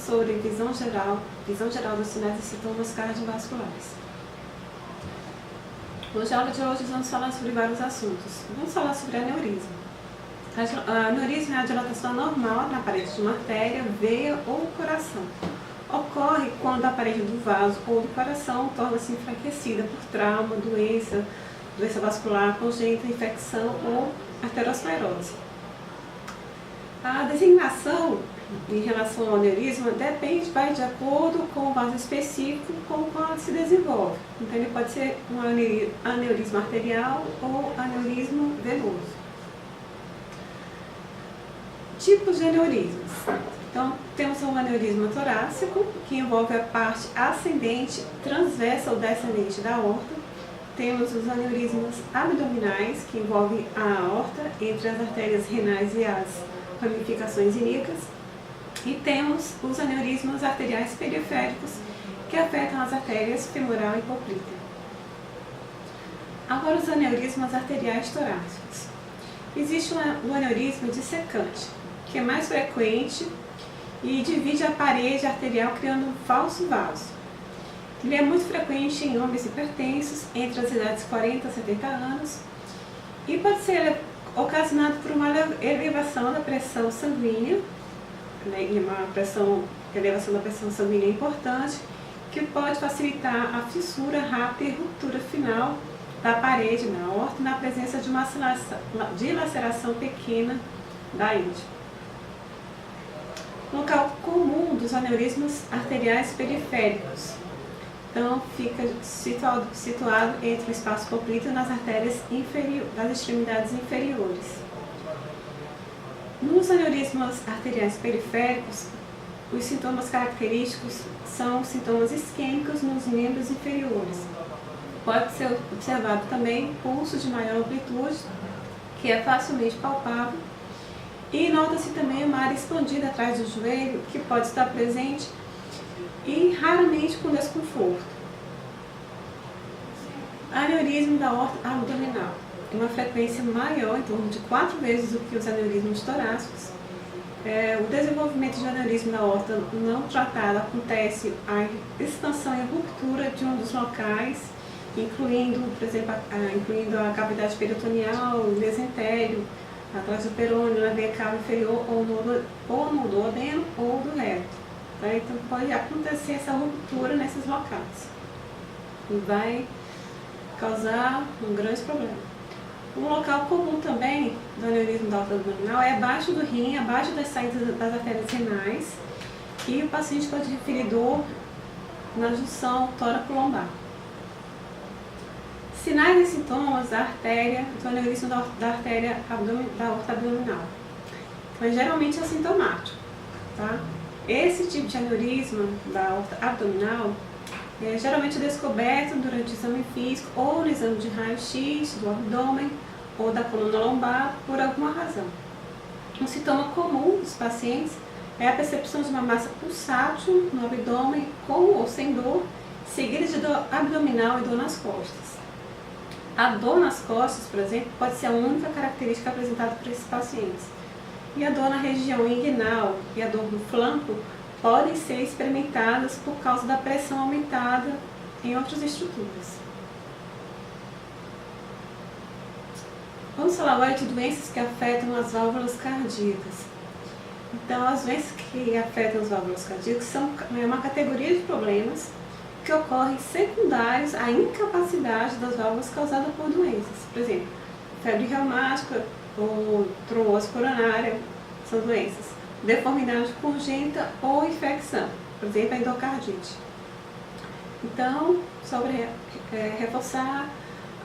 sobre visão geral dos sinais e sintomas cardiovasculares. Hoje, a aula de hoje, vamos falar sobre vários assuntos. Vamos falar sobre aneurisma. Aneurisma é a dilatação normal na parede de uma artéria, veia ou coração. Ocorre quando a parede do vaso ou do coração torna-se enfraquecida por trauma, doença vascular congênita, infecção ou arteriosclerose. A designação em relação ao aneurisma vai de acordo com o vaso específico com o qual se desenvolve. Então, ele pode ser um aneurisma arterial ou aneurisma venoso. Tipos de aneurismas. Então, temos o aneurisma torácico, que envolve a parte ascendente, transversa ou descendente da aorta. Temos os aneurismas abdominais, que envolvem a aorta entre as artérias renais e as ramificações ilíacas. E temos os aneurismas arteriais periféricos, que afetam as artérias femoral e poplítea. Agora, os aneurismas arteriais torácicos. Existe o aneurisma dissecante, que é mais frequente e divide a parede arterial criando um falso vaso. Ele é muito frequente em homens hipertensos entre as idades 40 a 70 anos e pode ser ocasionado por uma elevação da pressão sanguínea, e uma elevação da pressão sanguínea importante, que pode facilitar a fissura rápida e ruptura final da parede na aorta na presença de uma dilaceração pequena da índia. Local comum dos aneurismas arteriais periféricos. Então, fica situado entre o espaço poplíteo nas artérias das extremidades inferiores. Nos aneurismas arteriais periféricos, os sintomas característicos são sintomas isquêmicos nos membros inferiores. Pode ser observado também pulso de maior amplitude, que é facilmente palpável, e nota-se também uma área expandida atrás do joelho, que pode estar presente e raramente com desconforto. Aneurisma da aorta abdominal. Tem uma frequência maior, em torno de 4 vezes do que os aneurismas torácicos. O desenvolvimento de aneurisma da aorta não tratado acontece a expansão e ruptura de um dos locais, incluindo, por exemplo, a cavidade peritoneal, o mesentério, atrás do perônio, na veia cava inferior ou no duodeno ou do reto. Tá? Então, pode acontecer essa ruptura nesses locais e vai causar um grande problema. Um local comum também do aneurisma da aorta abdominal é abaixo do rim, abaixo das saídas das artérias renais, e o paciente pode referir dor na junção tóraco-lombar. Sinais e sintomas do aneurisma da aorta abdominal. Então, geralmente é assintomático. Tá? Esse tipo de aneurisma da aorta abdominal é geralmente descoberto durante o exame físico ou no exame de raio-x do abdômen ou da coluna lombar por alguma razão. Um sintoma comum dos pacientes é a percepção de uma massa pulsátil no abdômen com ou sem dor, seguida de dor abdominal e dor nas costas. A dor nas costas, por exemplo, pode ser a única característica apresentada por esses pacientes. E a dor na região inguinal e a dor no flanco podem ser experimentadas por causa da pressão aumentada em outras estruturas. Vamos falar agora de doenças que afetam as válvulas cardíacas. Então, as doenças que afetam as válvulas cardíacas são uma categoria de problemas que ocorrem secundários à incapacidade das válvulas causada por doenças. Por exemplo, febre reumática ou trombose coronária são doenças. Deformidade congênita ou infecção, por exemplo, a endocardite. Então, sobre reforçar,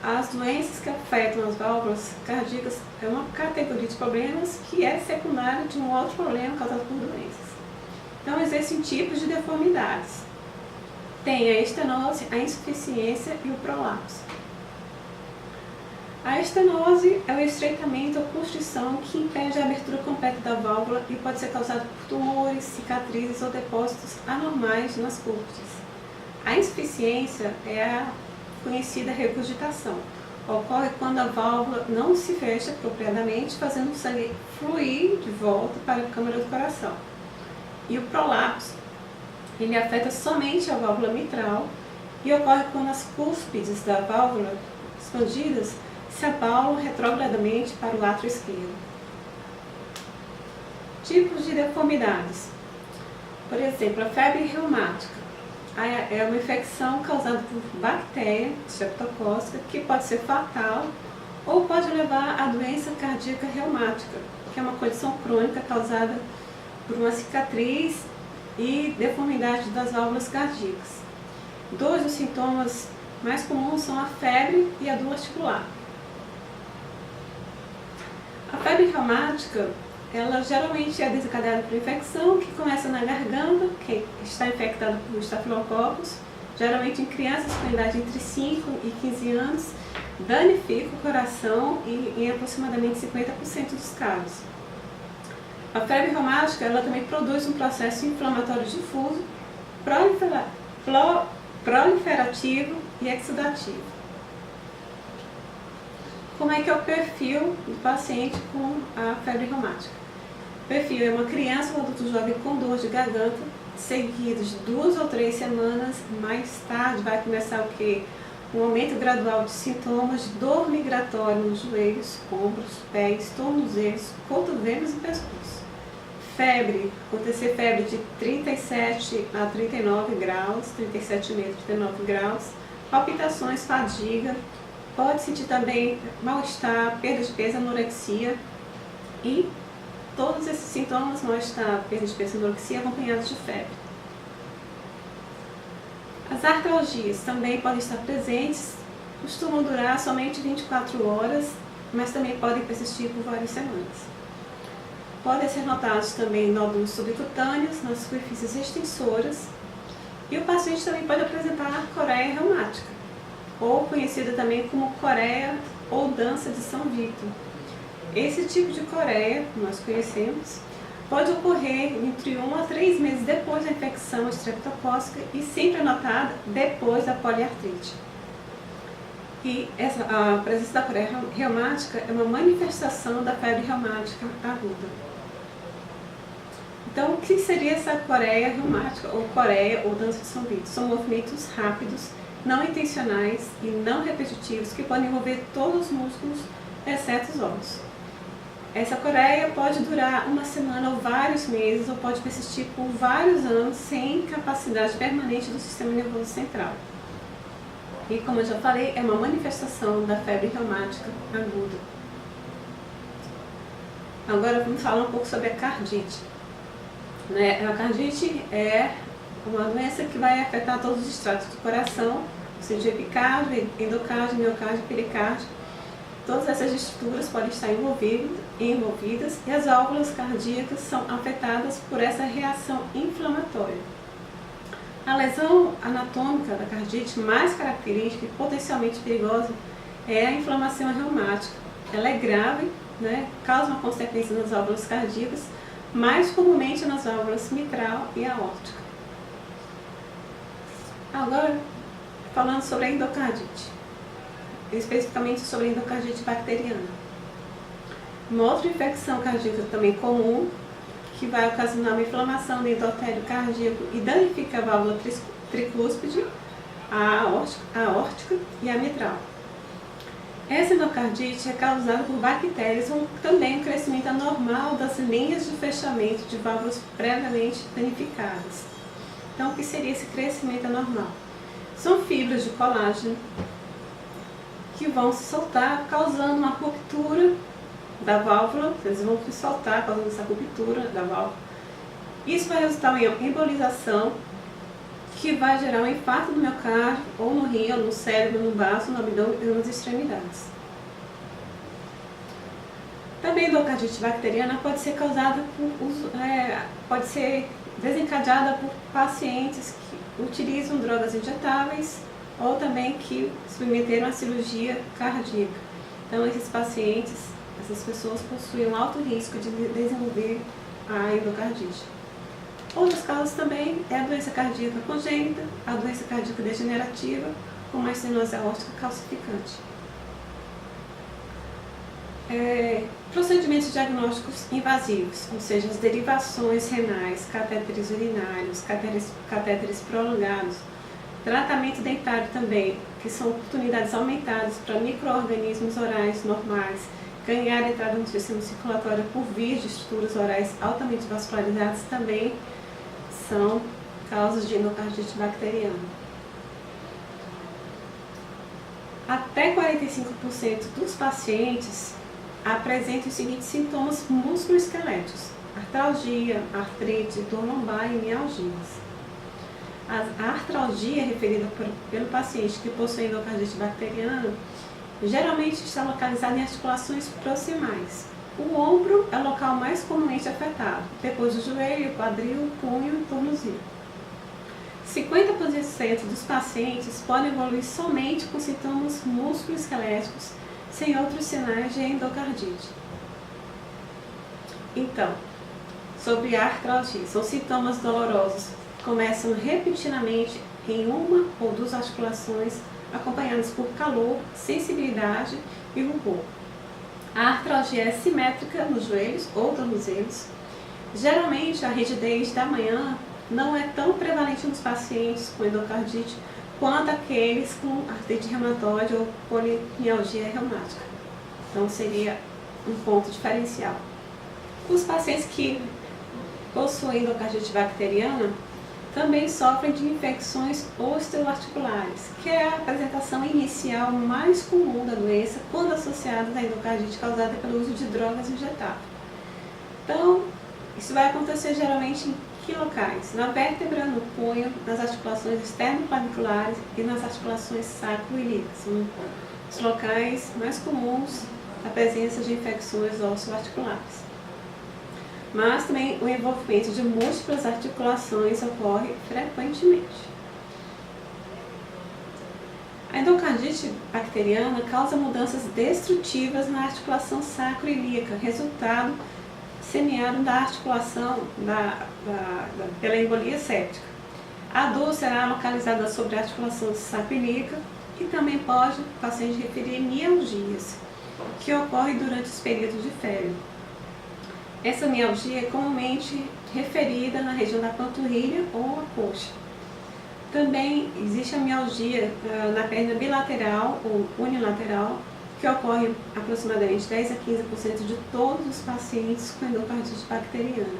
as doenças que afetam as válvulas cardíacas é uma categoria de problemas que é secundária de um outro problema causado por doenças. Então, existem tipos de deformidades. Tem a estenose, a insuficiência e o prolapso. A estenose é o estreitamento ou constrição que impede a abertura completa da válvula e pode ser causado por tumores, cicatrizes ou depósitos anormais nas córtex. A insuficiência é a conhecida regurgitação. Ocorre quando a válvula não se fecha apropriadamente, fazendo o sangue fluir de volta para a câmara do coração. E o prolapso Ele afeta somente a válvula mitral e ocorre quando as cúspides da válvula expandidas se abalam retrogradamente para o átrio esquerdo. Tipos de deformidades. Por exemplo, a febre reumática é uma infecção causada por bactéria streptocócica que pode ser fatal ou pode levar à doença cardíaca reumática, que é uma condição crônica causada por uma cicatriz e deformidade das válvulas cardíacas. Dois dos sintomas mais comuns são a febre e a dor articular. A febre reumática, ela geralmente é desencadeada por infecção que começa na garganta, que está infectada por estafilococos, geralmente em crianças com idade entre 5 e 15 anos, danifica o coração e em aproximadamente 50% dos casos. A febre reumática, ela também produz um processo inflamatório difuso, proliferativo e exudativo. Como é que é o perfil do paciente com a febre reumática? O perfil é uma criança ou adulto jovem com dor de garganta, seguidos de 2 ou 3 semanas, mais tarde vai começar o quê? Um aumento gradual de sintomas de dor migratória nos joelhos, ombros, pés, tornozelos, cotovelos e pescoço. Febre, acontecer febre de 37 a 39 graus, 37,5 a 39 graus, palpitações, fadiga, pode sentir também mal-estar, perda de peso, anorexia e todos esses sintomas, mal-estar, perda de peso, anorexia, acompanhados de febre. As artralgias também podem estar presentes, costumam durar somente 24 horas, mas também podem persistir por várias semanas. Podem ser notados também nódulos subcutâneos nas superfícies extensoras e o paciente também pode apresentar coreia reumática, ou conhecida também como coreia ou dança de São Vito. Esse tipo de coreia, que nós conhecemos, pode ocorrer entre 1 a 3 meses depois da infecção estreptocócica e sempre é notada depois da poliartrite. E a presença da coreia reumática é uma manifestação da febre reumática aguda. Então, o que seria essa coreia reumática, ou coreia ou dança de São Vito? São movimentos rápidos, não intencionais e não repetitivos que podem envolver todos os músculos, exceto os ossos. Essa coreia pode durar 1 semana ou vários meses, ou pode persistir por vários anos sem capacidade permanente do sistema nervoso central. E como eu já falei, é uma manifestação da febre reumática aguda. Agora vamos falar um pouco sobre a cardite. A cardite é uma doença que vai afetar todos os estratos do coração, ou seja, epicárdio, endocárdio, miocárdio e pericárdio. Todas essas estruturas podem estar envolvidas e as válvulas cardíacas são afetadas por essa reação inflamatória. A lesão anatômica da cardite mais característica e potencialmente perigosa é a inflamação reumática. Ela é grave, causa uma consequência nas válvulas cardíacas, mais comumente nas válvulas mitral e aórtica. Agora, falando sobre a endocardite, especificamente sobre a endocardite bacteriana. Uma outra infecção cardíaca também comum, que vai ocasionar uma inflamação do endotélio cardíaco e danifica a válvula tricúspide, a aórtica e a mitral. Essa endocardite é causada por bactérias ou também o crescimento anormal das linhas de fechamento de válvulas previamente danificadas. Então, o que seria esse crescimento anormal? São fibras de colágeno que vão se soltar, causando uma ruptura da válvula, eles vão se soltar, causando essa ruptura da válvula. Isso vai resultar em embolização, que vai gerar um infarto do miocárdio, ou no rim, ou no cérebro, no baço, no abdômen e nas extremidades. Também a endocardite bacteriana pode ser causada pode ser desencadeada por pacientes que utilizam drogas injetáveis ou também que submeteram a cirurgia cardíaca. Então, esses pacientes, essas pessoas possuem um alto risco de desenvolver a endocardite. Outros casos também é a doença cardíaca congênita, a doença cardíaca degenerativa, como a estenose aórtica calcificante. Procedimentos diagnósticos invasivos, ou seja, as derivações renais, catéteres urinários, catéteres prolongados, tratamento dentário também, que são oportunidades aumentadas para micro-organismos orais normais ganhar entrada no sistema circulatório por via de estruturas orais altamente vascularizadas, também são causas de endocardite bacteriana. Até 45% dos pacientes apresentam os seguintes sintomas musculoesqueléticos: artralgia, artrite, dor lombar e mialgias. A artralgia referida pelo paciente que possui endocardite bacteriana geralmente está localizada em articulações proximais. O ombro é o local mais comumente afetado, depois do joelho, quadril, punho e tornozelo. 50% dos pacientes podem evoluir somente com sintomas musculoesqueléticos, sem outros sinais de endocardite. Então, sobre a artralgia, são sintomas dolorosos que começam repentinamente em uma ou duas articulações, acompanhadas por calor, sensibilidade e rubor. A artralgia é simétrica nos joelhos ou tornozelos. Geralmente, a rigidez da manhã não é tão prevalente nos pacientes com endocardite quanto aqueles com artrite reumatoide ou polimialgia reumática. Então, seria um ponto diferencial. Os pacientes que possuem endocardite bacteriana também sofrem de infecções osteoarticulares, que é a apresentação inicial mais comum da doença quando associada à endocardite causada pelo uso de drogas injetáveis. Então, isso vai acontecer geralmente em que locais? Na vértebra, no punho, nas articulações externo-claviculares e nas articulações sacro-ilíacas. São os locais mais comuns da presença de infecções osteoarticulares. Mas também o envolvimento de múltiplas articulações ocorre frequentemente. A endocardite bacteriana causa mudanças destrutivas na articulação sacro-ilíaca, resultado semeado da articulação pela embolia séptica. A dor será localizada sobre a articulação sacro-ilíaca e também pode o paciente referir mialgias, que ocorrem durante os períodos de febre. Essa mialgia é comumente referida na região da panturrilha ou a coxa. Também existe a mialgia na perna bilateral ou unilateral, que ocorre aproximadamente 10 a 15% de todos os pacientes com endocardite bacteriana.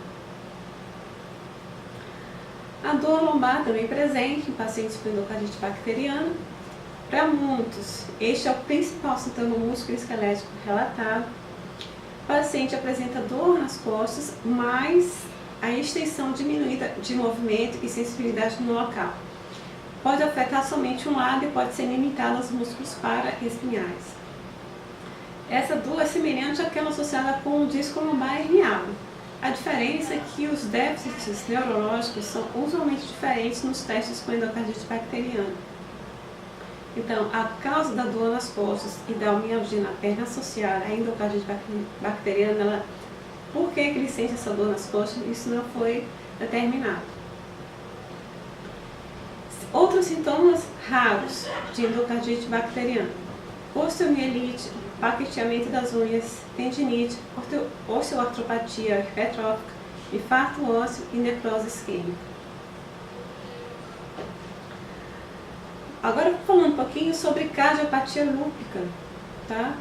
A dor lombar também é presente em pacientes com endocardite bacteriana. Para muitos, este é o principal sintoma musculoesquelético relatado. O paciente apresenta dor nas costas, mas a extensão diminuída de movimento e sensibilidade no local. Pode afetar somente um lado e pode ser limitada aos músculos paraespinhais. Essa dor é semelhante àquela associada com o disco lombar herniado. A diferença é que os déficits neurológicos são usualmente diferentes nos testes com endocardite bacteriana. Então, a causa da dor nas costas e da mialgia na perna associada à endocardite bacteriana, por que ele sente essa dor nas costas, isso não foi determinado. Outros sintomas raros de endocardite bacteriana: osteomielite, paqueteamento das unhas, tendinite, osteoartropatia hipertrófica, infarto ósseo e necrose isquêmica. Agora, falando um pouquinho sobre cardiopatia lúpica, tá?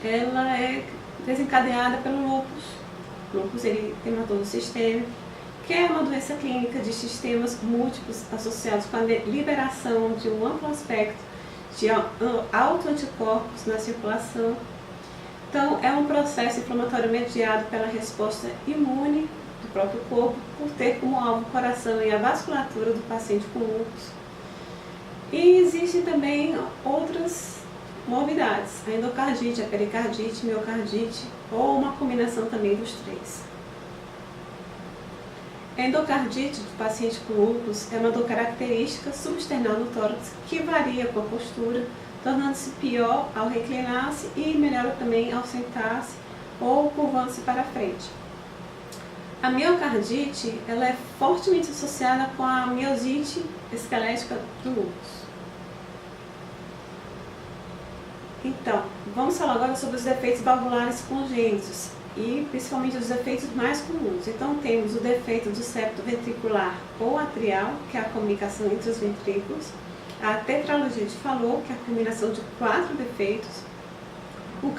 Ela é desencadeada pelo lúpus. Lúpus eritematoso sistêmico, que é uma doença clínica de sistemas múltiplos associados com a liberação de um amplo espectro de autoanticorpos na circulação. Então, é um processo inflamatório mediado pela resposta imune do próprio corpo, por ter como alvo o coração e a vasculatura do paciente com lúpus. E existem também outras morbidades: a endocardite, a pericardite, miocardite, ou uma combinação também dos três. A endocardite do paciente com lúpus é uma dor característica substernal no tórax que varia com a postura, tornando-se pior ao reclinar-se e melhora também ao sentar-se ou curvando-se para frente. A miocardite ela é fortemente associada com a miosite esquelética do lúpus. Então, vamos falar agora sobre os defeitos valvulares congênitos e principalmente os defeitos mais comuns. Então, temos o defeito do septo ventricular ou atrial, que é a comunicação entre os ventrículos, a tetralogia de Fallot, que é a combinação de 4 defeitos, o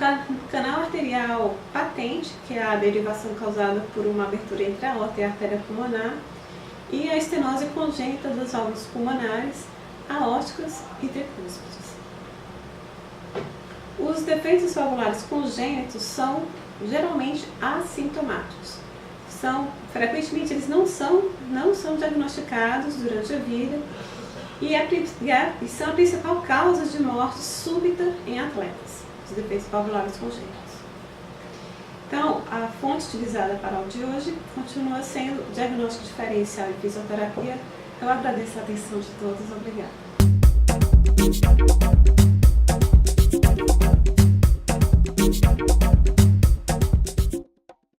canal arterial patente, que é a derivação causada por uma abertura entre a aorta e a artéria pulmonar, e a estenose congênita dos vasos pulmonares, aórticos e tricúspides. Os defeitos valvulares congênitos são geralmente assintomáticos. Frequentemente eles não são diagnosticados durante a vida e são a principal causa de morte súbita em atletas, os defeitos valvulares congênitos. Então, a fonte utilizada para a aula de hoje continua sendo diagnóstico diferencial e fisioterapia. Eu agradeço a atenção de todos. Obrigada.